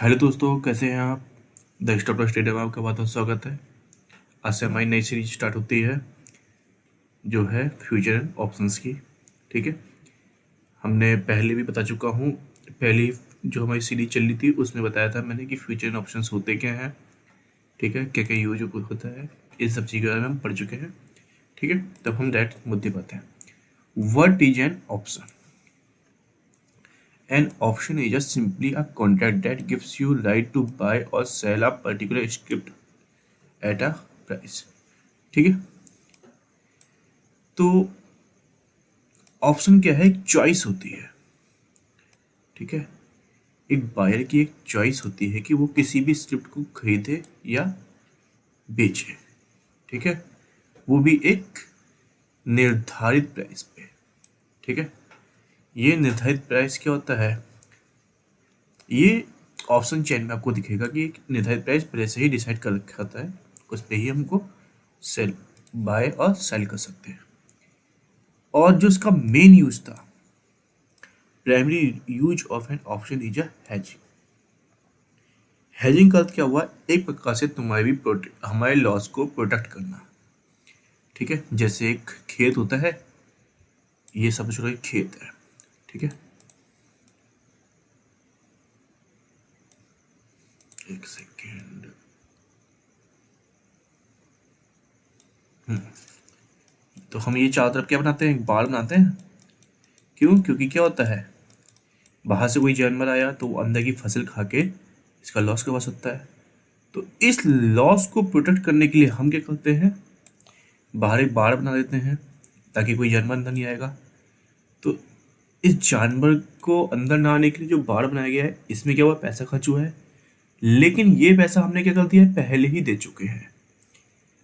Hello दोस्तों, कैसे हैं आप। द स्टॉप स्टेडियम में आपका बहुत बहुत स्वागत है। आज से हमारी नई सीरीज स्टार्ट होती है जो है फ्यूचर एंड ऑप्शंस की। ठीक है, हमने पहले भी बता चुका हूँ। पहली जो हमारी सीरीज चल रही थी उसमें बताया था मैंने कि फ्यूचर एंड ऑप्शंस होते क्या हैं। ठीक है, क्या क्या यूज होता है, इन सब चीज़ों के बारे में हम पढ़ चुके हैं। ठीक है, तब हम डायरेक्ट मुद्दे पर आते हैं। What is an option? An option is just simply a contract that gives you right to buy or sell a particular script at a price. ठीक है, तो ऑप्शन क्या है? एक चॉइस होती है। ठीक है, एक बायर की एक चॉइस होती है कि वो किसी भी स्क्रिप्ट को खरीदे या बेचे। ठीक है, वो भी एक निर्धारित प्राइस पे। ठीक है, ये निर्धारित प्राइस क्या होता है? ये ऑप्शन चेन में आपको दिखेगा कि एक निर्धारित प्राइस पहले से ही डिसाइड कर रखा होता है, उस पर ही हमको सेल बाय और सेल कर सकते हैं। और जो इसका मेन यूज था, primary use of an option is a hedging. Hedging का अर्थ क्या हुआ? एक प्रकार से हमारे लॉस को प्रोटेक्ट करना। ठीक है, जैसे एक खेत होता है, ये सब जो एक खेत है। ठीक है, एक सेकेंड। तो हम ये चारों तरफ क्या बनाते हैं? एक बाड़ बनाते हैं। क्यों? क्योंकि क्या होता है, बाहर से कोई जानवर आया तो वो अंदर की फसल खा के इसका लॉस करवा सकता है। तो इस लॉस को प्रोटेक्ट करने के लिए हम क्या करते हैं? बाहर एक बाड़ बना देते हैं ताकि कोई जानवर अंदर नहीं आएगा। तो इस जानवर को अंदर ना आने के लिए जो बाड़ बनाया गया है, इसमें क्या हुआ? पैसा खर्च हुआ है, लेकिन ये पैसा हमने क्या कर दिया है? पहले ही दे चुके हैं।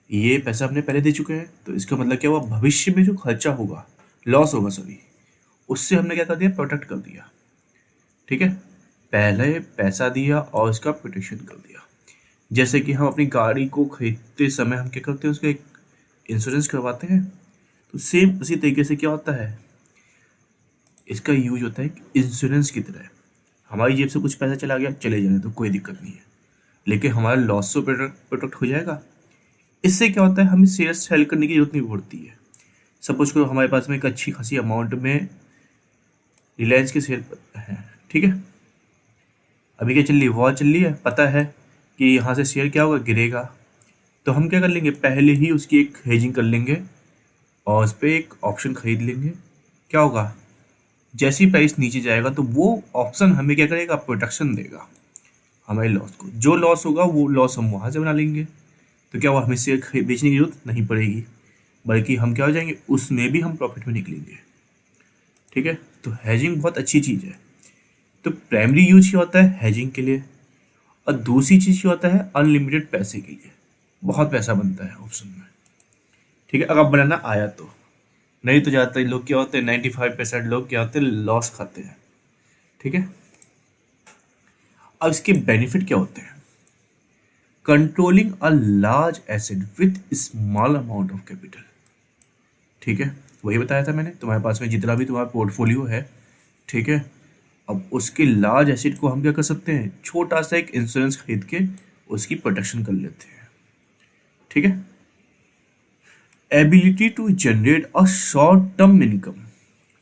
ये पैसा हमने पहले दे चुके हैं, तो इसका मतलब क्या हुआ? भविष्य में जो खर्चा होगा, लॉस होगा सॉरी, उससे हमने क्या कर दिया? प्रोटेक्ट कर दिया। ठीक है, पहले पैसा दिया और इसका प्रोटेक्शन कर दिया। जैसे कि हम अपनी गाड़ी को खरीदते समय हम क्या करते हैं? उसका एक इंश्योरेंस करवाते हैं। तो सेम उसी तरीके से क्या होता है, इसका यूज होता है इंश्योरेंस की तरह। हमारी जेब से कुछ पैसा चला गया, चले जाने तो कोई दिक्कत नहीं है, लेकिन हमारा लॉस से प्रोटेक्ट हो जाएगा। इससे क्या होता है, हमें शेयर सेल करने की जरूरत नहीं पड़ती है। सपोज करो हमारे पास में एक अच्छी खासी अमाउंट में रिलायंस के शेयर हैं। ठीक है, अभी क्या चल रही है? वॉर चल रही है, पता है कि यहाँ से शेयर क्या होगा? गिरेगा। तो हम क्या कर लेंगे? पहले ही उसकी एक हेजिंग कर लेंगे और उस पर एक ऑप्शन खरीद लेंगे। क्या होगा? जैसी प्राइस नीचे जाएगा तो वो ऑप्शन हमें क्या करेगा? प्रोटेक्शन देगा हमारे लॉस को। जो लॉस होगा वो लॉस हम वहाँ से बना लेंगे। तो क्या हुआ? हमें शेयर बेचने की जरूरत नहीं पड़ेगी, बल्कि हम क्या हो जाएंगे? उसमें भी हम प्रॉफिट में निकलेंगे। ठीक है, तो हेजिंग बहुत अच्छी चीज़ है। तो प्राइमरी यूज क्या होता है? हेजिंग के लिए। और दूसरी चीज़ क्या होता है? अनलिमिटेड पैसे के लिए। बहुत पैसा बनता है ऑप्शन में। ठीक है, अगर बनाना आया तो। नहीं तो ज़्यादातर लोग क्या होते हैं, 95% लोग क्या होते हैं? लॉस खाते हैं। ठीक है, अब इसके बेनिफिट क्या होते हैं? Controlling a large asset with small amount of capital. ठीक है, वही बताया था मैंने, तुम्हारे पास में जितना भी तुम्हारा पोर्टफोलियो है, ठीक है, अब उसके लार्ज एसेट को हम क्या कर सकते हैं? छोटा सा एक इंश्योरेंस खरीद के उसकी प्रोटेक्शन कर लेते हैं। ठीक है, ability to generate a short term income.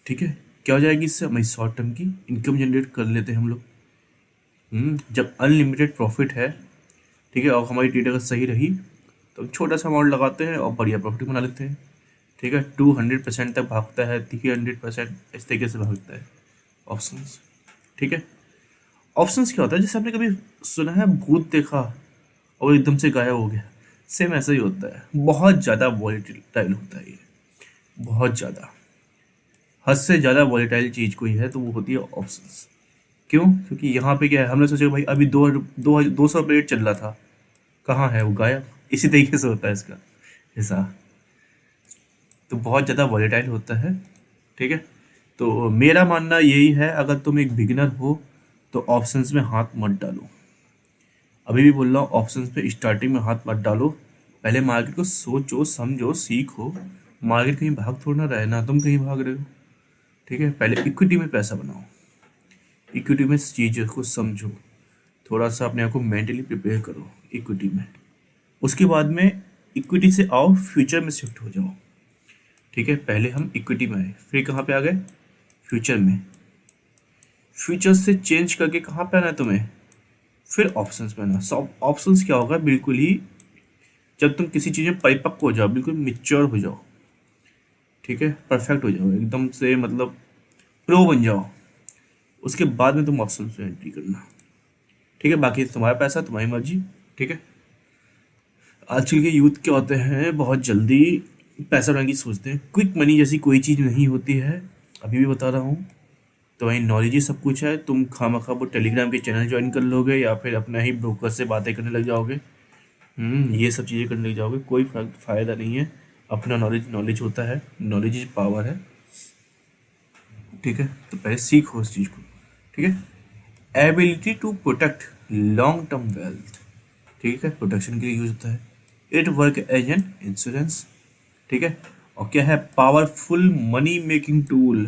ठीक है, क्या हो जाएगी इससे? हमारी शॉर्ट टर्म की इनकम जनरेट कर लेते हैं हम लोग। जब अनलिमिटेड प्रॉफिट है, ठीक है, और हमारी ट्रेड अगर सही रही तो हम छोटा सा अमाउंट लगाते हैं और बढ़िया प्रॉफिट बना लेते हैं। ठीक है, 200% तक भागता है, 300%, इस तरीके से भागता है ऑप्शंस। ठीक है, ऑप्शंस क्या होता है? जैसे आपने कभी सुना है भूत देखा और एकदम से गायब हो गया, सेम ऐसा ही होता है। बहुत ज़्यादा वॉलेटाइल होता है ये, बहुत ज़्यादा, हद से ज़्यादा वॉलेटाइल चीज़ कोई है तो वो होती है ऑप्शंस। क्यों? क्योंकि यहाँ पे क्या है, हमने सोचा भाई अभी 200 पे रेट चल रहा था, कहाँ है वो? गायब। इसी तरीके से होता है इसका हिसाब। तो बहुत ज़्यादा वॉलेटाइल होता है। ठीक है, तो मेरा मानना यही है, अगर तुम एक बिगिनर हो तो ऑप्शंस में हाथ मत डालो। अभी भी बोल रहा हूँ, ऑप्शंस पे स्टार्टिंग में हाथ मत डालो। पहले मार्केट को सोचो, समझो, सीखो। मार्केट कहीं भाग थोड़ा ना रहा है, ना तुम कहीं भाग रहे हो। ठीक है, पहले इक्विटी में पैसा बनाओ, इक्विटी में चीज़ों को समझो, थोड़ा सा अपने आप को मेंटली प्रिपेयर करो इक्विटी में। उसके बाद में इक्विटी से आओ फ्यूचर में शिफ्ट हो जाओ। ठीक है, पहले हम इक्विटी में आए, फिर कहाँ पे आ गए, फ्यूचर में। फ्यूचर से चेंज करके कहाँ पे आना है तुम्हें, फिर ऑप्शंस में आना। सब ऑप्शंस क्या होगा, बिल्कुल ही जब तुम किसी चीज़ में परिपक्व हो जाओ, बिल्कुल मिच्योर हो जाओ, ठीक है, परफेक्ट हो जाओ एकदम से, मतलब प्रो बन जाओ, उसके बाद में तुम ऑप्शन में एंट्री करना। ठीक है, बाकी तुम्हारा पैसा, तुम्हारी मर्जी। ठीक है, आजकल के यूथ क्या होते हैं, बहुत जल्दी पैसा बनाने की सोचते हैं। क्विक मनी जैसी कोई चीज़ नहीं होती है, अभी भी बता रहा हूँ। तुम्हारी नॉलेज ही सब कुछ है। तुम खामखा वो टेलीग्राम के चैनल ज्वाइन कर लोगे या फिर अपना ही ब्रोकर से बातें करने लग जाओगे, ये सब चीज़ें करने लग जाओगे, कोई फ़ायदा नहीं है। अपना नॉलेज होता है, नॉलेज इज पावर है। ठीक है, तो पहले सीखो उस चीज़ को। ठीक है, ability to protect long term wealth. ठीक है, प्रोटेक्शन के लिए यूज होता है। It work as an insurance. ठीक है, और क्या है, पावरफुल मनी मेकिंग टूल।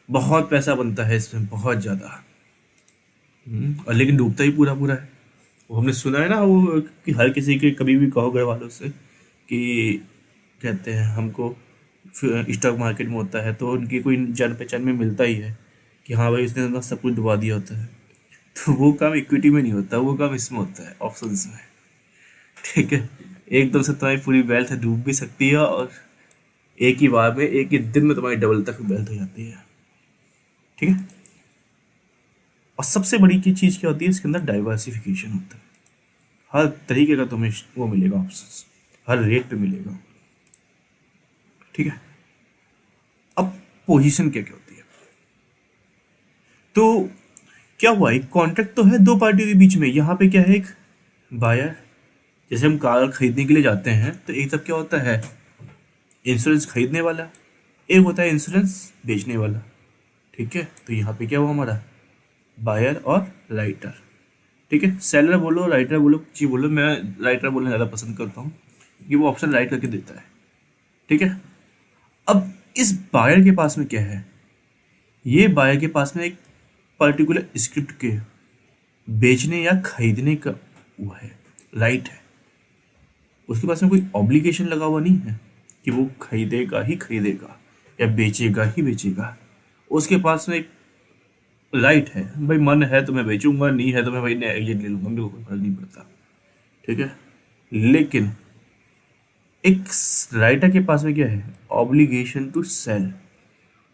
बहुत पैसा बनता है इसमें, बहुत ज़्यादा। और लेकिन डूबता ही पूरा पूरा है। वो हमने सुना है ना, वो कि हर किसी के, कभी भी कहो घर वालों से कि कहते हैं हमको स्टॉक मार्केट में होता है तो उनकी कोई जान पहचान में मिलता ही है कि हाँ भाई उसने अपना सब कुछ डुबा दिया होता है। तो वो काम इक्विटी में नहीं होता, वो काम इसमें होता है, ऑप्शंस में। ठीक है, एकदम से तुम्हारी पूरी वेल्थ डूब भी सकती है और एक ही बार में, एक ही दिन में तुम्हारी डबल तक वेल्थ हो जाती है। ठीक है, और सबसे बड़ी की चीज़ क्या होती है, इसके अंदर डाइवर्सिफिकेशन होता है। हर तरीके का तुम्हें वो मिलेगा, ऑप्शंस हर रेट पे मिलेगा। ठीक है, अब पोजीशन क्या क्या होती है, तो क्या हुआ, एक कॉन्ट्रैक्ट तो है दो पार्टियों के बीच में। यहाँ पे क्या है, एक बायर, जैसे हम कार खरीदने के लिए जाते हैं तो एक तब क्या होता है, इंश्योरेंस खरीदने वाला, एक होता है इंश्योरेंस बेचने वाला। ठीक है, तो यहाँ पे क्या हुआ हमारा, बायर और राइटर। ठीक है, सेलर बोलो राइटर बोलो, कुछ ही बोलो, मैं राइटर बोलना ज़्यादा पसंद करता हूँ क्योंकि वो ऑप्शन राइट करके देता है। ठीक है, अब इस बायर के पास में क्या है, ये बायर के पास में एक पर्टिकुलर स्क्रिप्ट के बेचने या खरीदने का वो है, राइट है। उसके पास में कोई ऑब्लिगेशन लगा हुआ नहीं है कि वो खरीदेगा ही खरीदेगा या बेचेगा ही बेचेगा। उसके पास में एक राइट है, भाई मन है तो मैं बेचूंगा, नहीं है तो मैं भाई एग्जिट ले लूंगा, मेरे को कोई फर्क नहीं पड़ता। ठीक है, लेकिन एक राइटर के पास में क्या है, ऑब्लिगेशन टू सेल।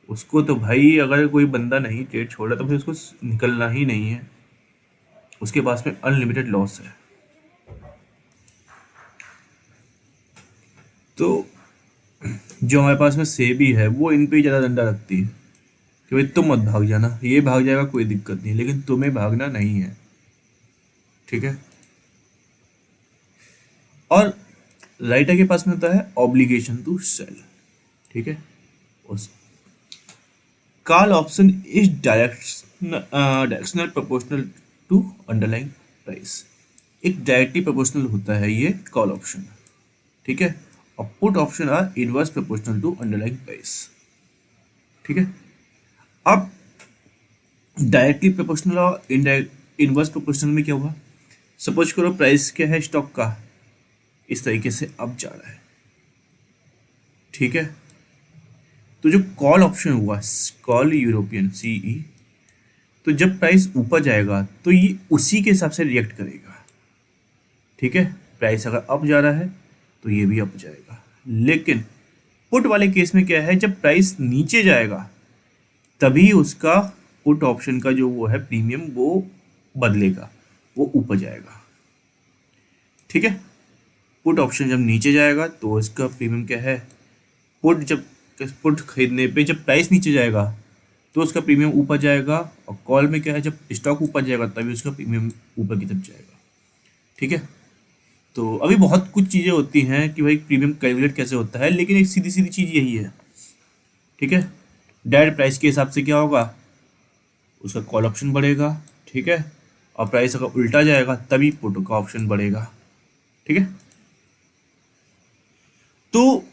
उसको तो भाई अगर कोई बंदा नहीं ट्रेड छोड़ा तो फिर उसको निकलना ही नहीं है, उसके पास में अनलिमिटेड लॉस है। तो जो हमारे पास में सेबी है वो इन पे ज़्यादा डंडा रखती है कि भाई तुम मत भाग जाना, ये भाग जाएगा कोई दिक्कत नहीं, लेकिन तुम्हें भागना नहीं है। ठीक है, और राइटर के पास में होता है ऑब्लिगेशन टू सेल। ठीक है, उस call option is directional proportional to underlying price. एक डायरेक्टली प्रोपोर्शनल होता है ये कॉल ऑप्शन। ठीक है, और put option are inverse proportional to underlying price. ठीक है, अब डायरेक्टली प्रोपोर्शनल और इनवर्स प्रोपोर्शनल में क्या हुआ, सपोज करो प्राइस क्या है स्टॉक का, इस तरीके से अब जा रहा है। ठीक है, तो जो कॉल ऑप्शन हुआ, कॉल यूरोपियन सीई, तो जब प्राइस ऊपर जाएगा तो ये उसी के हिसाब से रिएक्ट करेगा। ठीक है, प्राइस अगर अप जा रहा है तो ये भी अप जाएगा। लेकिन पुट वाले केस में क्या है, जब प्राइस नीचे जाएगा तभी उसका पुट ऑप्शन का जो वो है प्रीमियम वो बदलेगा, वो ऊपर जाएगा। ठीक है, पुट ऑप्शन जब नीचे जाएगा तो इसका प्रीमियम क्या है, पुट खरीदने पे जब प्राइस नीचे जाएगा तो उसका प्रीमियम ऊपर जाएगा, और कॉल में क्या है, जब स्टॉक ऊपर जाएगा तभी उसका प्रीमियम ऊपर की तरफ जाएगा। ठीक है, तो अभी बहुत कुछ चीज़ें होती हैं कि भाई प्रीमियम कैलकुलेट कैसे होता है, लेकिन एक सीधी सीधी चीज़ यही है। ठीक है, डायरेक्ट प्राइस के हिसाब से क्या होगा, उसका कॉल ऑप्शन बढ़ेगा। ठीक है, और प्राइस अगर उल्टा जाएगा तभी पुट का ऑप्शन बढ़ेगा। ठीक है, तो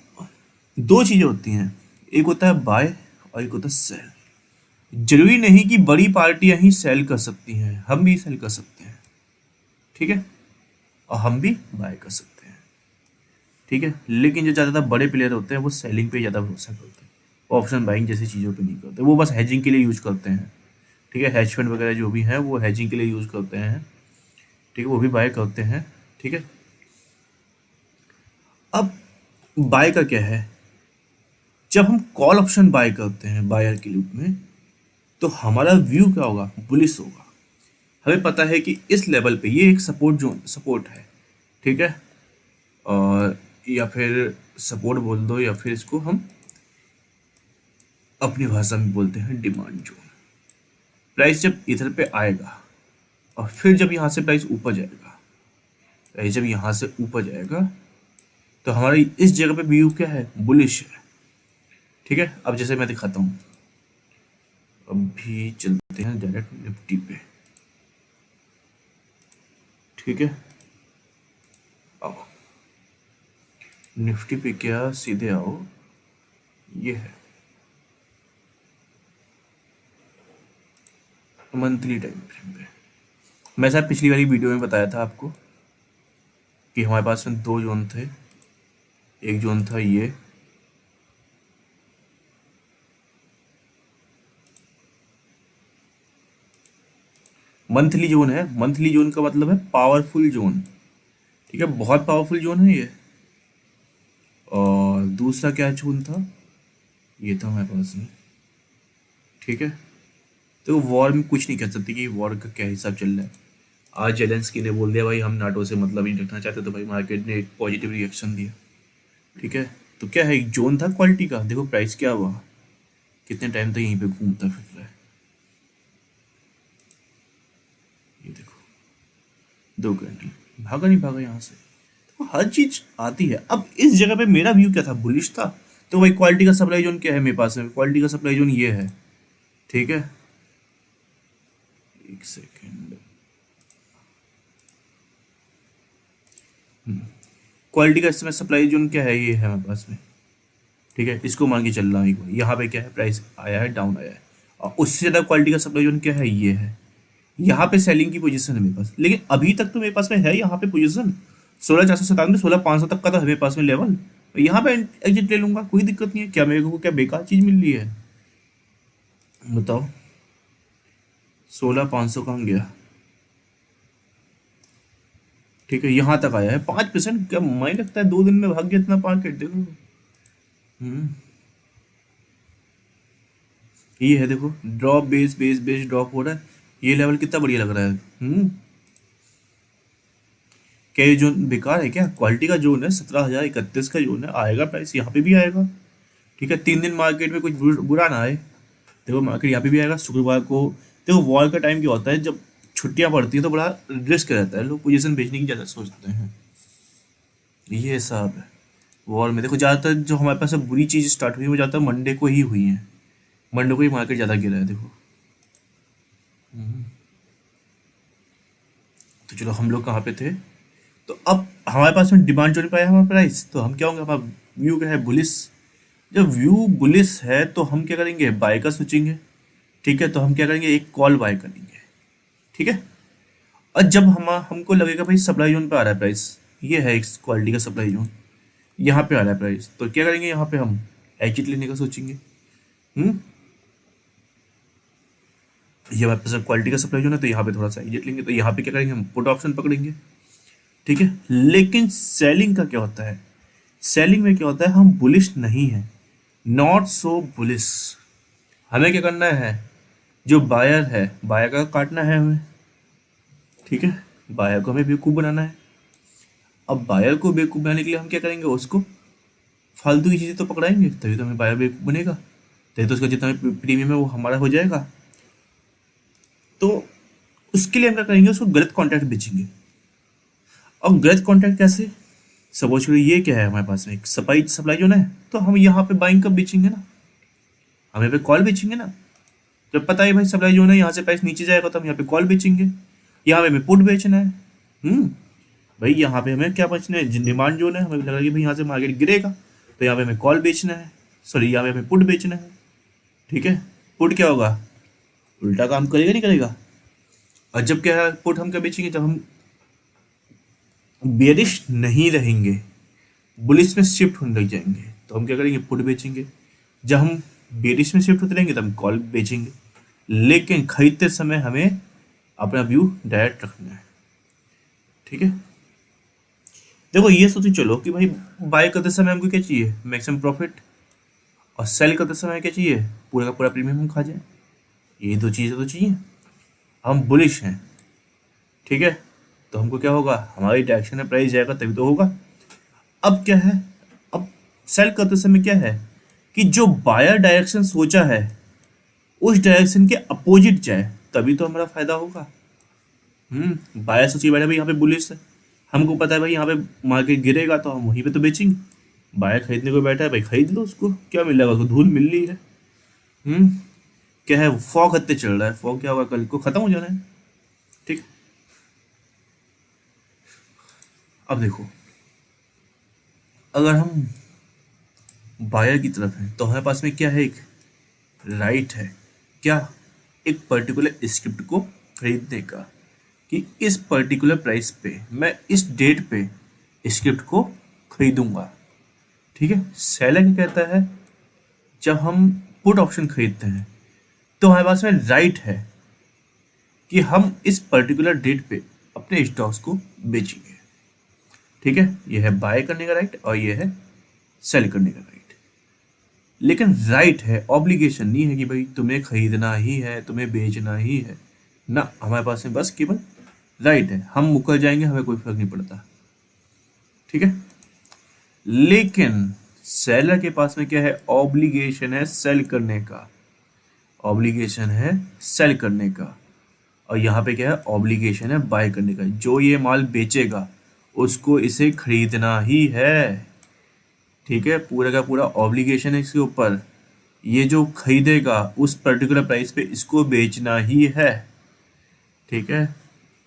दो चीज़ें होती हैं, एक होता है बाय और एक होता है सेल। जरूरी नहीं कि बड़ी पार्टियां ही सेल कर सकती हैं, हम भी सेल कर सकते हैं। ठीक है, और हम भी बाय कर सकते हैं। ठीक है, लेकिन जो ज़्यादातर बड़े प्लेयर होते हैं वो सेलिंग पे ज़्यादा भरोसा करते हैं, ऑप्शन बाइंग जैसी चीज़ों पे नहीं करते, वो बस हेजिंग के लिए यूज करते हैं। ठीक है, हेज फंड वगैरह जो भी है वो हेजिंग के लिए यूज करते हैं। ठीक है, वो भी बाय करते हैं। ठीक है, अब बाय का क्या है, जब हम कॉल ऑप्शन बाय करते हैं बायर के रूप में, तो हमारा व्यू क्या होगा, बुलिश होगा। हमें पता है कि इस लेवल पे ये एक सपोर्ट जोन सपोर्ट है। ठीक है, और या फिर सपोर्ट बोल दो, या फिर इसको हम अपनी भाषा में बोलते हैं डिमांड जोन। प्राइस जब इधर पे आएगा और फिर जब यहाँ से प्राइस ऊपर जाएगा, प्राइस जब यहाँ से ऊपर जाएगा तो हमारी इस जगह पे व्यू क्या है, बुलिश है। ठीक है, अब जैसे मैं दिखाता हूँ, अभी चलते हैं डायरेक्ट निफ्टी पे। ठीक है, आओ निफ्टी पे, क्या सीधे आओ, ये है मंथली टाइम फ्रेम पे। मैं शायद पिछली वाली वीडियो में बताया था आपको कि हमारे पास में दो जोन थे। एक जोन था ये, मंथली जोन है। मंथली जोन का मतलब है पावरफुल जोन। ठीक है, बहुत पावरफुल जोन है ये। और दूसरा क्या जोन था, ये था हमारे पास में। ठीक है, तो वॉर में कुछ नहीं कह सकते कि वॉर का क्या हिसाब चल रहा है। आज जेलेंस्की ने बोल दिया भाई हम नाटो से मतलब नहीं रखना चाहते, तो भाई मार्केट ने एक पॉजिटिव रिएक्शन दिया। ठीक है, तो क्या है, एक जोन था क्वालिटी का। देखो प्राइस क्या हुआ, कितने टाइम तक यहीं पे घूमता फिर रहा है। ये देखो 2 घंटे भागा नहीं भागा यहाँ से, तो हर चीज आती है। अब इस जगह पे मेरा व्यू क्या था, बुलिश था। तो भाई क्वालिटी का सप्लाई जोन क्या है मेरे पास में, क्वालिटी का सप्लाई जोन ये है। ठीक है, एक सेकेंड, क्वालिटी का इसमें सप्लाई जोन क्या है, ये है हमारे पास में। ठीक है, इसको मान के चल रहा हूँ एक बार। यहाँ पे क्या है, प्राइस आया है, डाउन आया है, और उससे ज़्यादा क्वालिटी का सप्लाई जोन क्या है, ये है। यहाँ पे सेलिंग की पोजीशन है मेरे पास, लेकिन अभी तक तो मेरे पास में है यहाँ पे पोजीशन 16,497, 16,500 तक का तो है मेरे पास में लेवल। तो यहाँ पे एग्जिट ले लूंगा, कोई दिक्कत नहीं है। क्या मेरे को क्या बेकार चीज़ मिल रही है, बताओ। 16,500 कहाँ गया। ठीक है, यहाँ तक आया है 5%। क्या मैं लगता है 2 दिन में भाग गया इतना मार्केट, देखो। हम्म, ये है देखो, drop base base base drop हो रहा है। ये लेवल कितना बढ़िया लग रहा है। क्या ये जोन बेकार है क्या, क्वालिटी का जोन है, 17,031 का जोन है, आएगा प्राइस यहाँ पे भी आएगा। ठीक है, 3 दिन मार्केट में कुछ बुरा ना आए। देखो मार्केट यहाँ पे भी आएगा शुक्रवार को। देखो वॉर का टाइम क्या होता है, जब छुट्टियां पड़ती हैं तो बड़ा रिस्क रहता है, लोग पोजीशन बेचने की ज़्यादा सोचते हैं। ये हिसाब है वॉर में। देखो ज़्यादातर जो हमारे पास अब बुरी चीज़ स्टार्ट हुई है वो ज़्यादातर मंडे को ही हुई है। मंडे को ही मार्केट ज़्यादा गिरा है, देखो। तो चलो हम लोग कहाँ पे थे, तो अब हमारे पास में डिमांड जोन पे आया हमारा प्राइस, तो हम क्या होंगे, हमारा व्यू क्या है, बुलिस। जब व्यू बुलिस है तो हम क्या करेंगे, बाय का सोचेंगे। ठीक है, तो हम क्या करेंगे, एक कॉल बाय करेंगे। ठीक है, और जब हमको लगेगा भाई सप्लाई जोन पे आ रहा है प्राइस, ये है एक क्वालिटी का सप्लाई जोन, यहाँ पे आ रहा है प्राइस, तो क्या करेंगे, यहाँ पे हम एग्जिट लेने का सोचेंगे। ये हमारे पास क्वालिटी का सप्लाई जोन है, तो यहाँ पे थोड़ा सा एग्जिट लेंगे। तो यहाँ पे क्या करेंगे, हम पुट ऑप्शन पकड़ेंगे। ठीक है, लेकिन सेलिंग का क्या होता है, सेलिंग में क्या होता है, हम बुलिश नहीं है, नॉट सो बुलिश। हमें क्या करना है, जो बायर है बायर का काटना है हमें। ठीक है, बायर को हमें बेवकूफ़ बनाना है। अब बायर को बेवकूफ़ बनाने के लिए हम क्या करेंगे, उसको फालतू की चीज़ें तो पकड़ाएंगे, तभी तो हमें बायर बेवकूफ़ बनेगा, तभी तो उसका जितना प्रीमियम है वो हमारा हो जाएगा। तो उसके लिए हम क्या करेंगे, उसको गलत कॉन्ट्रैक्ट बेचेंगे। अब गलत कॉन्ट्रैक्ट कैसे, सपोज करो ये क्या है, हमारे पास में एक सप्लाई जोन है, तो हम यहाँ पे बाइंग कब बेचेंगे ना, हम यहाँ पे कॉल बेचेंगे ना। जब पता है भाई सप्लाई जोन है, यहाँ से प्राइस नीचे जाएगा तो हम यहाँ पे कॉल बेचेंगे। यहाँ पे हमें पुट बेचना है। भाई यहाँ पे हमें क्या बेचना है, डिमांड जोन है, हमें लग रहा है कि भाई यहाँ से मार्केट गिरेगा, तो यहाँ पे हमें कॉल बेचना है, सॉरी यहाँ पे हमें पुट बेचना है। ठीक है, पुट क्या होगा, उल्टा काम करेगा नहीं करेगा। और जब क्या है पुट हम क्या बेचेंगे, जब हम बेरिश नहीं रहेंगे, बुलिश में शिफ्ट होने लग जाएंगे, तो हम क्या करेंगे, पुट बेचेंगे। जब हम बेरिश में शिफ्ट होते रहेंगे तब हम कॉल बेचेंगे। लेकिन खरीदते समय हमें अपना व्यू डायरेक्ट रखना है। ठीक है, देखो ये सोचो चलो कि भाई बाय करते समय हमको क्या चाहिए, मैक्सिमम प्रॉफिट, और सेल करते समय क्या चाहिए, पूरा का पूरा प्रीमियम हम खा जाए। ये दो चीज़ें तो चाहिए। हम बुलिश हैं, ठीक है, तो हमको क्या होगा, हमारी डायरेक्शन में प्राइस जाएगा तभी तो होगा। अब क्या है, अब सेल करते समय क्या है कि जो बायर डायरेक्शन सोचा है उस डायरेक्शन के अपोजिट जाए, तभी तो हमारा फायदा होगा। बायर सोचिए बैठा भाई यहाँ पे बुलिश है, हमको पता है भाई यहाँ पे मार्केट गिरेगा तो हम वहीं पे तो बेचेंगे। बायर खरीदने को बैठा है भाई, खरीद लो, उसको क्या मिलेगा, उसको धूल मिल रही है। हम्म क्या है, फॉग हत्ते चल रहा है, फॉग क्या होगा, कल को खत्म हो जाना है। ठीक, अब देखो, अगर हम बायर की तरफ हैं तो हमारे पास में क्या है, एक राइट है, क्या, एक पर्टिकुलर स्क्रिप्ट को खरीदने का, कि इस पर्टिकुलर प्राइस पे मैं इस डेट पे स्क्रिप्ट को खरीदूंगा। ठीक है, सेलर क्या कहता है, जब हम पुट ऑप्शन खरीदते हैं तो हमारे पास में राइट है कि हम इस पर्टिकुलर डेट पे अपने स्टॉक्स को बेचेंगे। ठीक है, ये है बाय करने का राइट और ये है सेल करने का राइट। लेकिन राइट है, ऑब्लिगेशन नहीं है कि भाई तुम्हें खरीदना ही है, तुम्हें बेचना ही है ना। हमारे पास में बस केवल राइट है, हम मुकर जाएंगे, हमें कोई फर्क नहीं पड़ता। ठीक है, लेकिन सेलर के पास में क्या है, ऑब्लिगेशन है सेल करने का, ऑब्लिगेशन है सेल करने का, और यहाँ पे क्या है, ऑब्लिगेशन है बाय करने का। जो ये माल बेचेगा उसको इसे खरीदना ही है। ठीक है, पूरा का पूरा ऑब्लिगेशन है इसके ऊपर, ये जो खरीदेगा उस पर्टिकुलर प्राइस पे इसको बेचना ही है। ठीक है,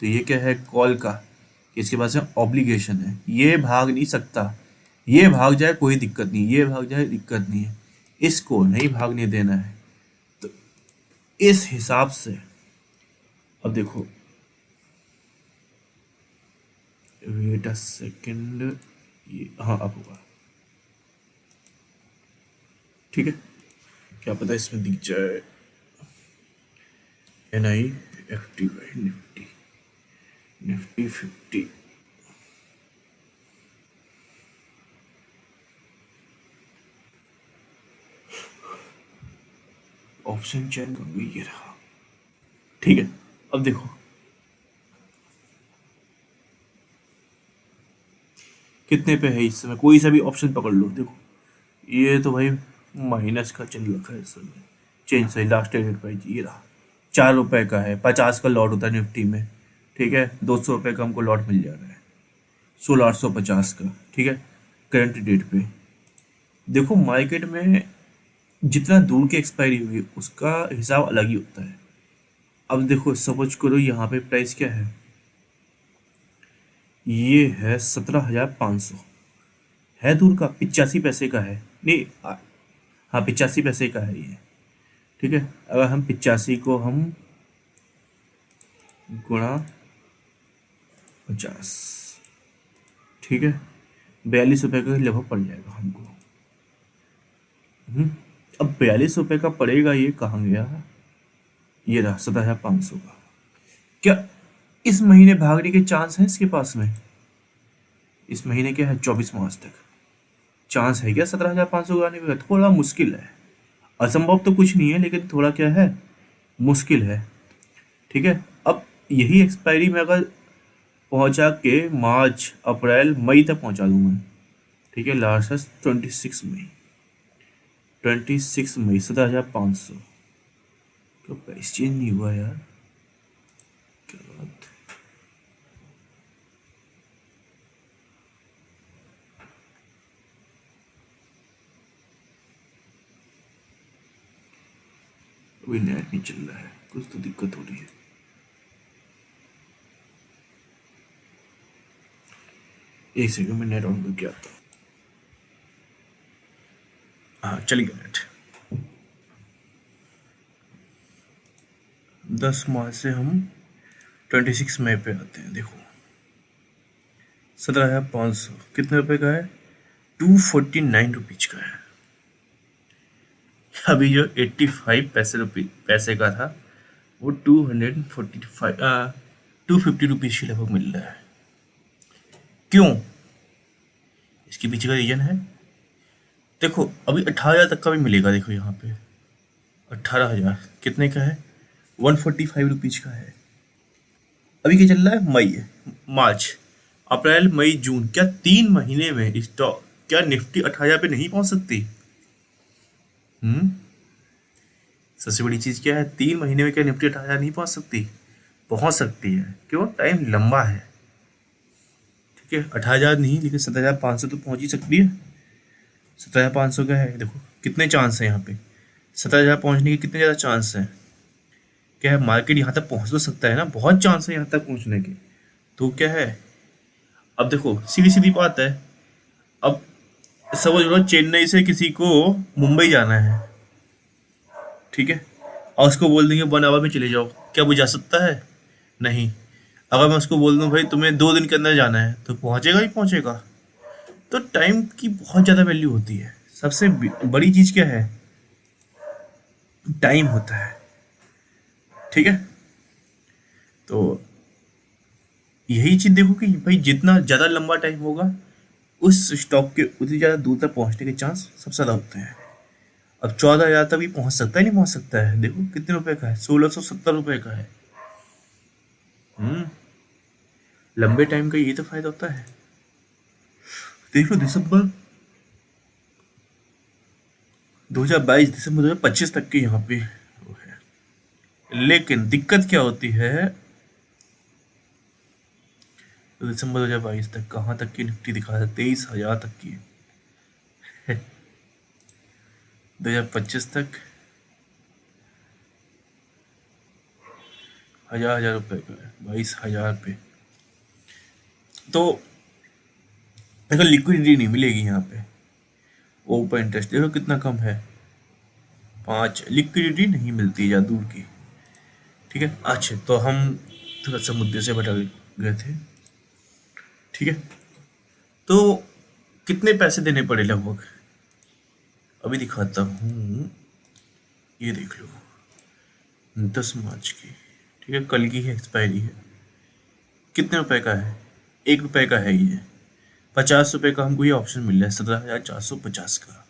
तो ये क्या है, कॉल का, कि इसके पास में ऑब्लिगेशन है, ये भाग नहीं सकता। ये भाग जाए कोई दिक्कत नहीं, ये भाग जाए दिक्कत नहीं है, इसको नहीं भागने देना है। तो इस हिसाब से अब देखो, वेट अ सेकेंड, ये हाँ अब होगा। ठीक है, क्या पता इसमें दिख जाए, NIFTY Nifty, Nifty 50। Option chain करूंगी, ये रहा। ठीक है, अब देखो कितने पे है इस समय, कोई सा भी ऑप्शन पकड़ लो, देखो ये तो भाई माइनस का चल रखा है इस समय, चेंज सही, लास्ट ट्रेडेड प्राइस ये रहा, 4 रुपए का है, 50 का लॉट होता है निफ्टी में। ठीक है, 200 रुपये का हमको लॉट मिल जा रहा है, 16,850 का। ठीक है, करंट डेट पे देखो, मार्केट में जितना दूर की एक्सपायरी हुई उसका हिसाब अलग ही होता है। अब देखो सपोज करो यहाँ पे प्राइस क्या है, ये है 17,500, है दूर का, 85 पैसे का है, नहीं हाँ 85 पैसे का है ये। ठीक है, अगर हम 85 को हम गुणा 50, ठीक है, 42 रुपये का लगभग पड़ जाएगा हमको। अब 42 रुपये का पड़ेगा, ये कहाँ गया, ये रहा 17,500 का। क्या इस महीने भागने के चांस हैं इसके पास में, इस महीने क्या है, 24 मार्च तक चांस है क्या 17,500 का आने का, थोड़ा मुश्किल है। असंभव तो कुछ नहीं है, लेकिन थोड़ा क्या है, मुश्किल है। ठीक है, अब यही एक्सपायरी में अगर पहुंचा के मार्च अप्रैल मई तक पहुंचा दूं मैं, ठीक है, लास्ट है 26 मई, 26 मई 17,500, क्यों प्राइस चेंज नहीं हुआ यार, क्या बात, अभी नेट नहीं चल रहा है, कुछ तो दिक्कत हो रही है। एक सेकंड में नेट ऑन करके आता हूँ। हाँ चल गया नेट। 10 मार्च से हम 26 मई पे आते हैं। देखो 17,500 कितने रुपए का है? 249 रुपीज का है। अभी जो 85 पैसे का था वो 250 रुपीज के लगभग मिल रहा है। क्यों? इसके पीछे का रीजन है, देखो अभी 18,000 तक का भी मिलेगा। देखो यहाँ पे 18,000 कितने का है? 145 रुपीज का है। अभी क्या चल रहा है? मई, मार्च, अप्रैल, मई, जून, क्या 3 महीने में स्टॉक, क्या निफ्टी 18,000 पे नहीं पहुंच सकती? हम्म सबसे बड़ी चीज क्या है, 3 महीने में क्या निफ्टी 18,000 नहीं पहुंच सकती? पहुंच सकती है। क्यों? टाइम लंबा है। ठीक है, 18,000 नहीं लेकिन 17,500 तो पहुंच ही सकती है। 17,500 का है, देखो कितने चांस है यहाँ पे। 17,000 पहुंचने के कितने ज़्यादा चांस हैं? क्या है, मार्केट यहाँ तक पहुंच तो सकता है ना, बहुत चांस है यहाँ तक पहुंचने के। तो क्या है, अब देखो सीधी सीधी बात है। अब समझ लो चेन्नई से किसी को मुंबई जाना है, ठीक है, और उसको बोल देंगे 1 आवर में चले जाओ, क्या वो जा सकता है? नहीं। अगर मैं उसको बोल दूं भाई तुम्हें 2 दिन के अंदर जाना है, तो पहुंचेगा ही पहुंचेगा। तो टाइम की बहुत ज़्यादा वैल्यू होती है। सबसे बड़ी चीज़ क्या है? टाइम होता है। ठीक है, तो यही चीज़ देखो कि भाई जितना ज़्यादा लंबा टाइम होगा उस स्टॉक के उतनी ज़्यादा दूर तक पहुंचने के चांस सबसे ज़्यादा होते हैं। अब 14,000 तक भी पहुंच सकता है, नहीं पहुंच सकता है? देखो कितने रुपए का है, 1,670 रुपए का है। हम्म लंबे टाइम का ये तो फायदा होता है। देख लो दिसंबर 2022, दिसंबर 2025 तक के यहाँ पे वो है। लेकिन दिक्कत क्या होती है, तो दिसंबर 2022 तक कहाँ तक की निफ्टी दिखा है? 23,000 तक की है। 2025 तक 1,000 रुपए का है, 22,000 पे। तो देखो लिक्विडिटी नहीं मिलेगी यहाँ पे। ओपन इंटरेस्ट देखो कितना कम है, 5। लिक्विडिटी नहीं मिलती है ज़्यादा दूर की। ठीक है, अच्छा तो हम थोड़ा सा मुद्दे से भटक गए थे। ठीक है, तो कितने पैसे देने पड़े लगभग, अभी दिखाता हूँ। ये देख लो 10 मार्च की, ठीक है, कल की है, एक्सपायरी है। कितने रुपए का है? 1 रुपए का है ये। 50 रुपए का हमको ये ऑप्शन मिल रहा है, 17,450 का।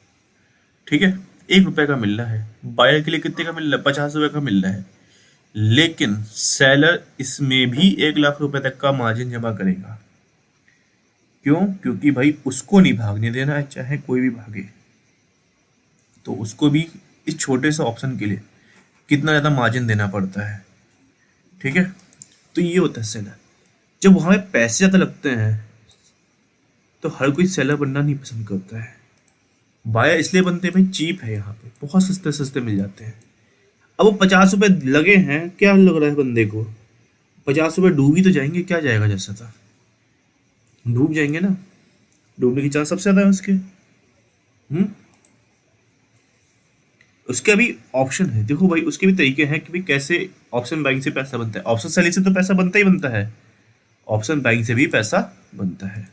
ठीक है, 1 रुपए का मिल रहा है। बायर के लिए कितने का मिल रहा है? 50 रुपए का मिल रहा है। लेकिन सेलर इसमें भी 1 लाख रुपए तक का मार्जिन जमा करेगा। क्यों? क्योंकि भाई उसको नहीं भागने देना है, चाहे कोई भी भागे, तो उसको भी इस छोटे से ऑप्शन के लिए कितना ज़्यादा मार्जिन देना पड़ता है। ठीक है, तो ये होता है सेलर। जब हमें पैसे ज़्यादा लगते हैं तो हर कोई सेलर बनना नहीं पसंद करता है। बायर इसलिए बनते हैं भाई, चीप है, यहाँ पे बहुत सस्ते सस्ते मिल जाते हैं। अब वो 50 रुपए लगे हैं, क्या लग रहा है बंदे को? 50 रुपए डूब ही तो जाएंगे, क्या जाएगा जैसा था, डूब जाएंगे ना, डूबने की चांस सबसे ज़्यादा है उसके। उसके अभी ऑप्शन है, देखो भाई उसके भी तरीके हैं कि भाई कैसे ऑप्शन बाइंग से पैसा बनता है। ऑप्शन सेलिंग से तो पैसा बनता ही बनता है, ऑप्शन बाइंग से भी पैसा बनता है।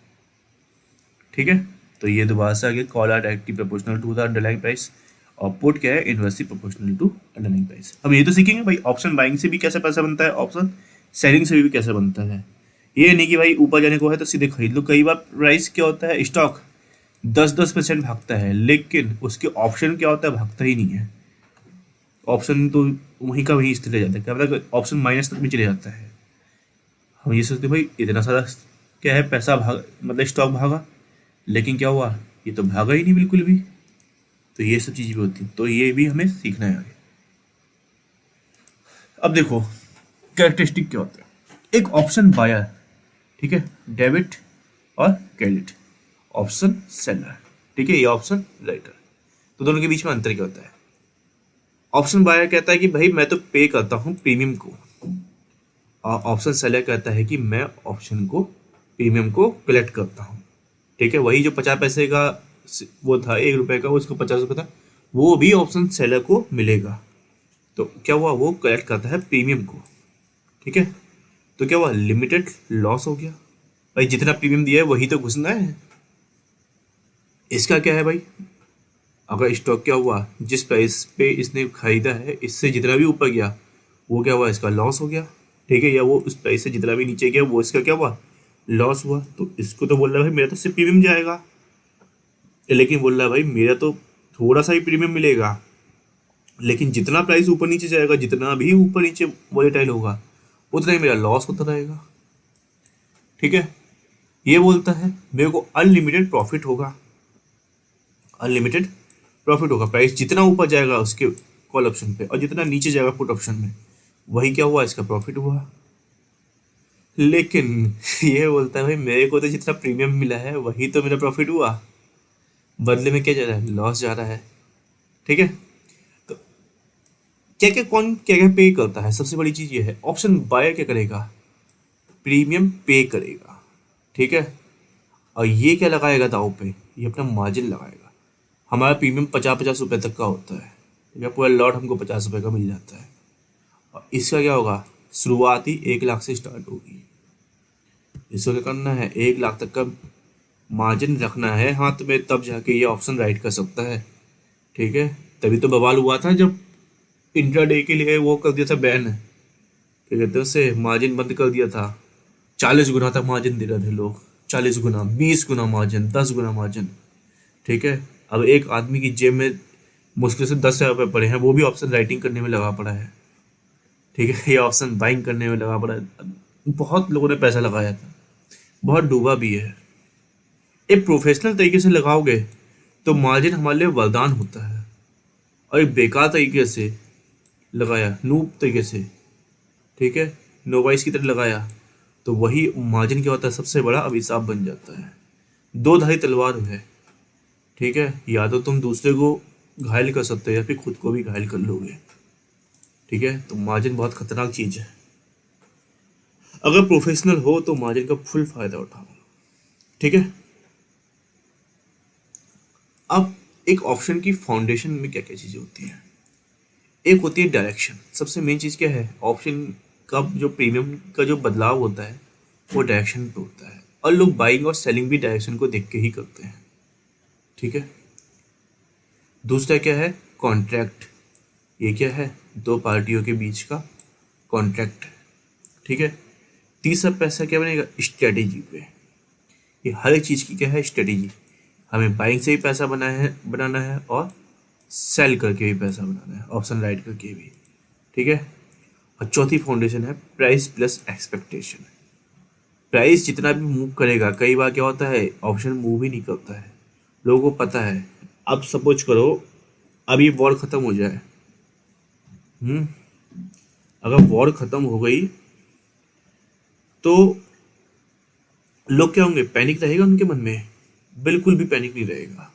ठीक है, तो ये दोबारा से आगे, call are directly proportional to the underlying price, और पुट क्या है, inversely proportional to underlying price. अब ये तो सीखेंगे भाई ऑप्शन बाइंग से भी कैसे पैसा बनता है, ऑप्शन सेलिंग से भी कैसे बनता है। ये नहीं कि भाई ऊपर जाने को है तो सीधे खरीद लो। कई बार प्राइस क्या होता है, स्टॉक 10-10% भागता है, लेकिन उसके ऑप्शन क्या होता है, भागता ही नहीं है। ऑप्शन तो वहीं का वहीं स्थिर रह जाता है, क्या पता ऑप्शन माइनस तक भी चले जाता है। हम ये सोचते भाई इतना सारा क्या है पैसा भाग, मतलब स्टॉक भागा, लेकिन क्या हुआ, ये तो भागा ही नहीं बिल्कुल भी। तो ये सब चीज़ें भी होती हैं, तो ये भी हमें सीखना है आगे। अब देखो कैरेक्टरिस्टिक क्या होता है। एक ऑप्शन बायर, ठीक है, डेबिट और क्रेडिट। ऑप्शन सेलर, ठीक है, ये ऑप्शन राइटर। तो दोनों के बीच में अंतर क्या होता है? ऑप्शन बायर कहता है कि भाई मैं तो पे करता हूँ प्रीमियम को, और ऑप्शन सेलर कहता है कि मैं ऑप्शन को, प्रीमियम को कलेक्ट करता हूँ। ठीक है, वही जो 50 पैसे का वो था, 1 रुपए का, उसको 50 रुपये था, वो भी ऑप्शन सेलर को मिलेगा। तो क्या हुआ, वो कलेक्ट करता है प्रीमियम को। ठीक है, तो क्या हुआ, लिमिटेड लॉस हो गया। भाई जितना प्रीमियम दिया है वही तो घुसना है। इसका क्या है भाई, अगर स्टॉक क्या हुआ, जिस प्राइस पे इसने खरीदा है इससे जितना भी ऊपर गया वो क्या हुआ, इसका लॉस हो गया। ठीक है, या वो उस प्राइस से जितना भी नीचे गया वो इसका क्या हुआ, लॉस हुआ। तो इसको तो बोल रहा है भाई मेरा तो सिर्फ प्रीमियम जाएगा, लेकिन बोल रहा है भाई मेरा तो थोड़ा सा ही प्रीमियम मिलेगा, लेकिन जितना प्राइस ऊपर नीचे जाएगा, जितना भी ऊपर नीचे वॉलेटाइल होगा, उतना ही मेरा लॉस होता रहेगा। ठीक है, ये बोलता है मेरे को अनलिमिटेड प्रॉफिट होगा, अनलिमिटेड प्रॉफिट होगा। प्राइस जितना ऊपर जाएगा उसके कॉल ऑप्शन पे और जितना नीचे जाएगा पुट ऑप्शन में, वही क्या हुआ, इसका प्रॉफिट हुआ। लेकिन ये बोलता है भाई मेरे को तो जितना प्रीमियम मिला है वही तो मेरा प्रॉफिट हुआ, बदले में क्या जा रहा है, लॉस जा रहा है। ठीक है, तो क्या क्या कौन क्या क्या पे करता है, सबसे बड़ी चीज ये है, ऑप्शन बायर क्या करेगा, प्रीमियम पे करेगा। ठीक है, और ये क्या लगाएगा दाव पे, ये अपना मार्जिन लगाएगा। हमारा प्रीमियम 50-50 रुपये तक का होता है, ठीक है, पूरा लॉट हमको 50 रुपये का मिल जाता है। और इसका क्या होगा, शुरुआती 1 लाख से स्टार्ट होगी। इसको क्या करना है, 1 लाख तक का मार्जिन रखना है हाथ में, तब जाके ये ऑप्शन राइट कर सकता है। ठीक है, तभी तो बवाल हुआ था जब इंट्राडे के लिए वो कर दिया था बैन, क्या कहते हैं उसे, मार्जिन बंद कर दिया था। 40 गुना तक मार्जिन दे रहे थे लोग, 40 गुना, 20 गुना मार्जिन, 10 गुना मार्जिन। ठीक है, अब एक आदमी की जेब में मुश्किल से 10 हज़ार रुपये पड़े हैं, वो भी ऑप्शन राइटिंग करने में लगा पड़ा है। ठीक है, ये ऑप्शन बाइंग करने में लगा पड़ा है। बहुत लोगों ने पैसा लगाया था, बहुत डूबा भी है। एक प्रोफेशनल तरीके से लगाओगे तो मार्जिन हमारे लिए वरदान होता है, और एक बेकार तरीके से लगाया, नूब तरीके से, ठीक है, नोवाइस की तरह लगाया, तो वही मार्जिन क्या होता है, सबसे बड़ा अभिशाप बन जाता है। दो धारी तलवार है। ठीक है, या तो तुम दूसरे को घायल कर सकते हो या फिर खुद को भी घायल कर लोगे। ठीक है, तो मार्जिन बहुत खतरनाक चीज है। अगर प्रोफेशनल हो तो मार्जिन का फुल फायदा उठाओ। ठीक है, अब एक ऑप्शन की फाउंडेशन में क्या क्या चीजें होती हैं, एक होती है डायरेक्शन। सबसे मेन चीज क्या है, ऑप्शन का जो प्रीमियम का जो बदलाव होता है वो डायरेक्शन पे होता है, और लोग बाइंग और सेलिंग भी डायरेक्शन को देख के ही करते हैं। ठीक है, दूसरा क्या है, कॉन्ट्रैक्ट। ये क्या है, दो पार्टियों के बीच का कॉन्ट्रैक्ट। ठीक है, तीसरा पैसा क्या बनेगा, स्ट्रेटेजी पे। ये हर एक चीज़ की क्या है, स्ट्रेटेजी। हमें बाइंग से भी पैसा बनाना है और सेल करके भी पैसा बनाना है, ऑप्शन राइट करके भी। ठीक है, और चौथी फाउंडेशन है प्राइस प्लस एक्सपेक्टेशन। प्राइस जितना भी मूव करेगा, कई बार क्या होता है ऑप्शन मूव ही नहीं करता है, लोगों को पता है। अब सपोज करो अभी वॉर ख़त्म हो जाए, अगर वॉर ख़त्म हो गई तो लोग क्या होंगे, पैनिक रहेगा उनके मन में, बिल्कुल भी पैनिक नहीं रहेगा।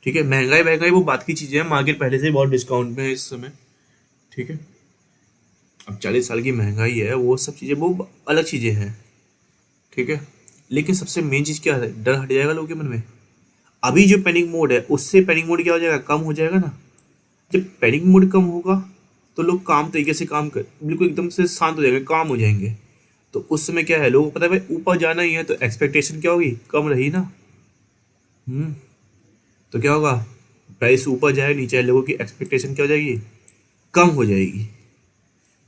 ठीक है, महंगाई वो बात की चीज़ें हैं, मार्केट पहले से ही बहुत डिस्काउंट में है इस समय। ठीक है, अब 40 साल की महंगाई है, वो सब चीज़ें वो अलग चीज़ें हैं। ठीक है, लेकिन सबसे मेन चीज़ क्या है, डर हट जाएगा लोगों के मन में। अभी जो पैनिक मोड है उससे पैनिक मोड क्या हो जाएगा, कम हो जाएगा ना। जब पैनिक मोड कम होगा तो लोग काम तरीके से काम कर, बिल्कुल एकदम से शांत हो जाएंगे, काम हो जाएंगे। तो उस समय क्या है, लोगों को पता है भाई ऊपर जाना ही है, तो एक्सपेक्टेशन क्या होगी, कम रही ना। तो क्या होगा, प्राइस ऊपर जाए नीचे आए, लोगों की एक्सपेक्टेशन क्या हो जाएगी, कम हो जाएगी।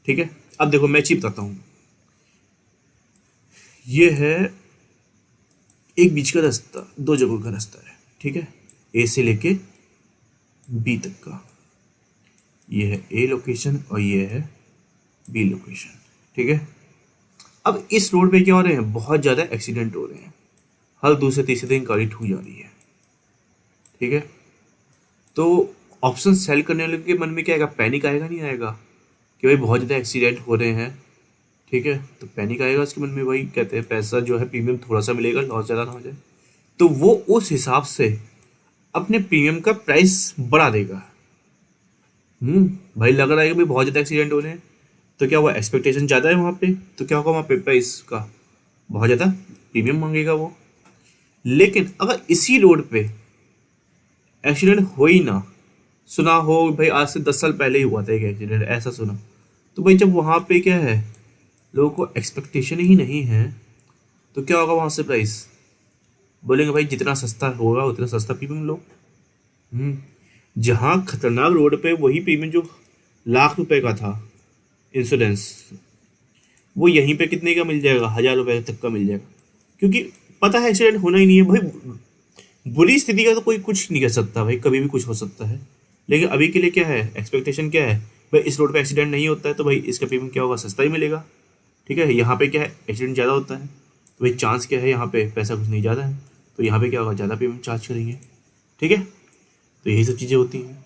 ठीक है, अब देखो मैं चीज बताता हूँ, ये है एक बीच का रास्ता, दो जगहों का रास्ता है। ठीक है, ए से लेके बी तक का, ये है ए लोकेशन और ये है बी लोकेशन। ठीक है, अब इस रोड पे क्या हो रहे हैं, बहुत ज़्यादा एक्सीडेंट हो रहे हैं, हर दूसरे तीसरे दिन गाड़ी ठुक जा रही है। ठीक है, तो ऑप्शन सेल करने वाले के मन में क्या आएगा, पैनिक आएगा नहीं आएगा कि भाई बहुत ज़्यादा एक्सीडेंट हो रहे हैं। ठीक है, तो पैनिक आएगा उसके मन में, वही कहते हैं पैसा जो है प्रीमियम थोड़ा सा मिलेगा, लॉस ज़्यादा ना हो जाए। तो वो उस हिसाब से अपने प्रीमियम का प्राइस बढ़ा देगा। भाई लग रहा है कि भाई बहुत ज़्यादा एक्सीडेंट हो रहे हैं, तो क्या हुआ, एक्सपेक्टेशन ज़्यादा है वहाँ पे, तो क्या होगा वहाँ पे प्राइस का बहुत ज़्यादा प्रीमियम मांगेगा वो। लेकिन अगर इसी रोड पे एक्सीडेंट हो ही ना, सुना हो भाई आज से 10 साल पहले ही हुआ था एक एक्सीडेंट, ऐसा सुना, तो भाई जब वहाँ पे क्या है, लोगों को एक्सपेक्टेशन ही नहीं है, तो क्या होगा वहाँ से प्राइस, बोलेंगे भाई जितना सस्ता होगा उतना सस्ता प्रीमियम लो। जहाँ खतरनाक रोड पे वही प्रीमियम जो लाख रुपए का था इंश्योरेंस, वो यहीं पे कितने का मिल जाएगा, 1000 रुपए तक का मिल जाएगा। क्योंकि पता है एक्सीडेंट होना ही नहीं है भाई, बुरी स्थिति का तो कोई कुछ नहीं कर सकता भाई, कभी भी कुछ हो सकता है। लेकिन अभी के लिए क्या है, एक्सपेक्टेशन क्या है भाई, इस रोड पे एक्सीडेंट नहीं होता है तो भाई इसका प्रीमियम क्या होगा, सस्ता ही मिलेगा। ठीक है, यहाँ पे क्या है, एक्सीडेंट ज़्यादा होता है तो भाई चांस क्या है, यहाँ पे पैसा कुछ नहीं ज़्यादा है तो यहाँ पे क्या होगा, ज़्यादा प्रीमियम चार्ज करेंगे। ठीक है, तो यही सब चीज़ें होती हैं।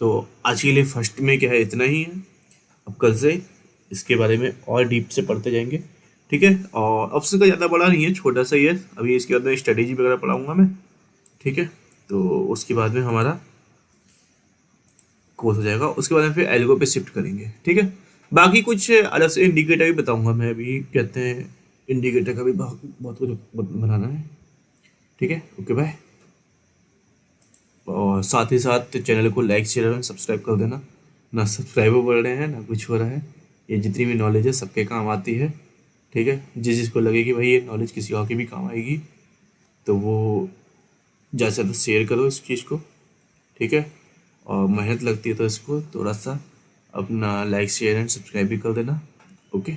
तो आज के लिए फर्स्ट में क्या है, इतना ही है। अब कल से इसके बारे में और डीप से पढ़ते जाएंगे। ठीक है, और ऑप्शन का ज़्यादा बड़ा नहीं है, छोटा सा ही है। अभी इसके बाद में स्ट्रेटेजी वगैरह पढ़ाऊंगा मैं। ठीक है, तो उसके बाद में हमारा कोर्स हो जाएगा, उसके बाद में फिर एल्गो पे शिफ्ट करेंगे। ठीक है, बाकी कुछ अलग से इंडिकेटर भी बताऊंगा मैं, अभी कहते हैं इंडिकेटर का भी बहुत बहुत कुछ बनाना है। ठीक है, ओके बाय। और साथ ही साथ चैनल को लाइक शेयर और सब्सक्राइब कर देना। ना सब्सक्राइबर बढ़ रहे हैं ना कुछ हो रहा है, ये जितनी भी नॉलेज है सबके काम आती है। ठीक है, जिसको लगे कि भाई ये नॉलेज किसी और के भी काम आएगी तो वो ज़्यादा से ज़्यादा शेयर करो इस चीज़ को। ठीक है, और मेहनत लगती है तो इसको थोड़ा सा अपना लाइक शेयर एंड सब्सक्राइब भी कर देना। ओके।